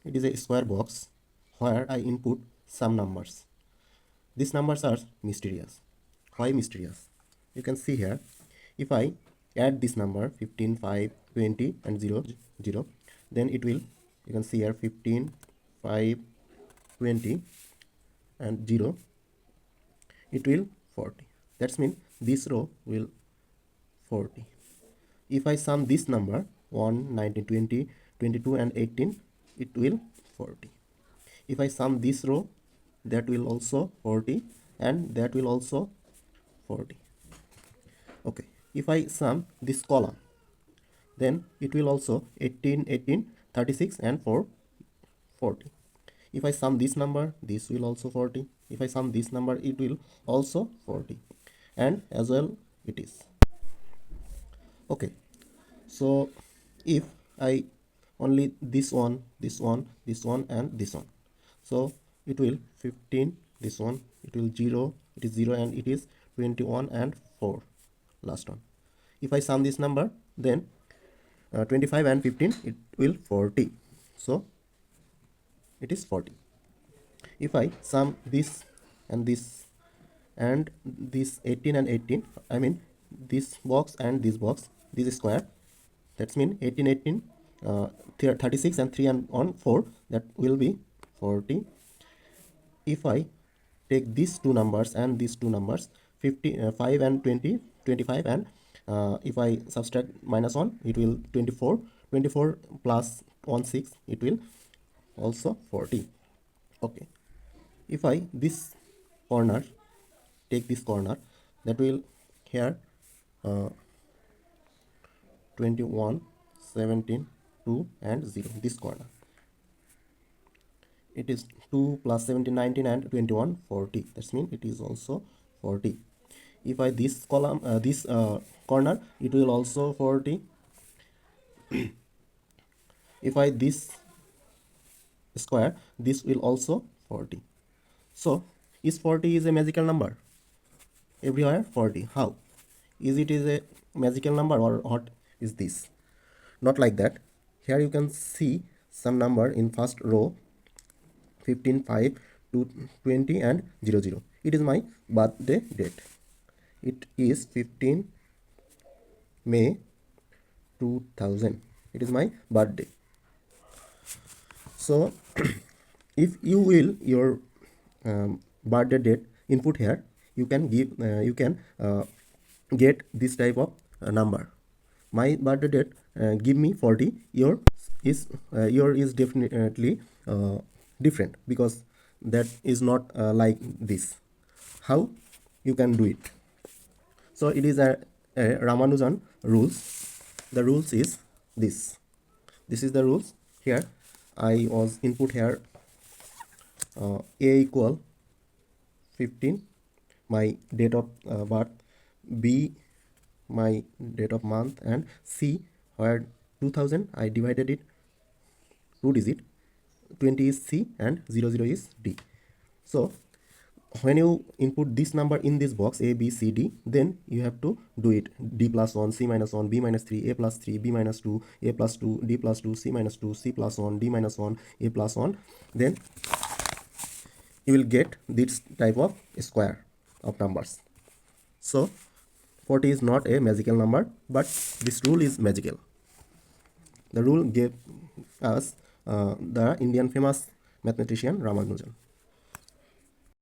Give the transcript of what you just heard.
it is a square box where I input some numbers. These numbers are mysterious. Why mysterious? You can see here, if I add this number 15, 5, 20 and 0, 0, then it will, you can see here 15, 5, 20 and 0, it will 40. That's mean this row will 40. If I sum this number 1, 19, 20, 22 and 18, it will 40. If I sum this row, that will also 40 and that will also 40. Okay, if I sum this column, then it will also 18, 18, 36 and 4, 40. If I sum this number, this will also 40. If I sum this number, it will also 40. And as well it is. Okay, so if I only this one, this one, this one and this one, so it will 15, this one, it will 0, it is 0 and it is 21 and 4, last one. If I sum this number, then 25 and 15, it will 40. So it is 40. If I sum this and this and this 18 and 18, I mean this box and this box, this square, that's mean 18, 18, 36 and 3 and on 4, that will be 40. If I take these two numbers and these two numbers, 5 and 20, 25, and if I subtract minus 1, it will 24. 24 plus 1, 6, it will also 40. Okay, if I this corner, take this corner, that will here 21, 17, 2 and 0, this corner, it is 2 plus 17, 19 and 21, 40. That's mean it is also 40. If I this column, this corner, it will also 40. If I this square, this will also 40. So is 40 is a magical number? Everywhere 40. How? Is it is a magical number or what is this? Not like that. Here you can see some number in first row, 15, 5, 20 and 0, 0. It is my birthday date. It is 15 May 2000. It is my birthday. So if you will your birthday date input here, you can give get this type of number. My birthday date give me 40. Your is definitely different, because that is not like this. How you can do it? So it is a Ramanujan rules. The rules is this. This is the rules. Here I was input here a equal 15, my date of birth, b my date of month, and c where 2000 I divided it 2 digit, 20 is c and 00 is d. So when you input this number in this box a b c d, then you have to do it d plus 1, c minus 1, b minus 3, a plus 3, b minus 2, a plus 2, d plus 2, c minus 2, c plus 1, d minus 1, a plus 1. Then you will get this type of square of numbers. So 40 is not a magical number, but this rule is magical. The rule gave us the Indian famous mathematician Ramanujan.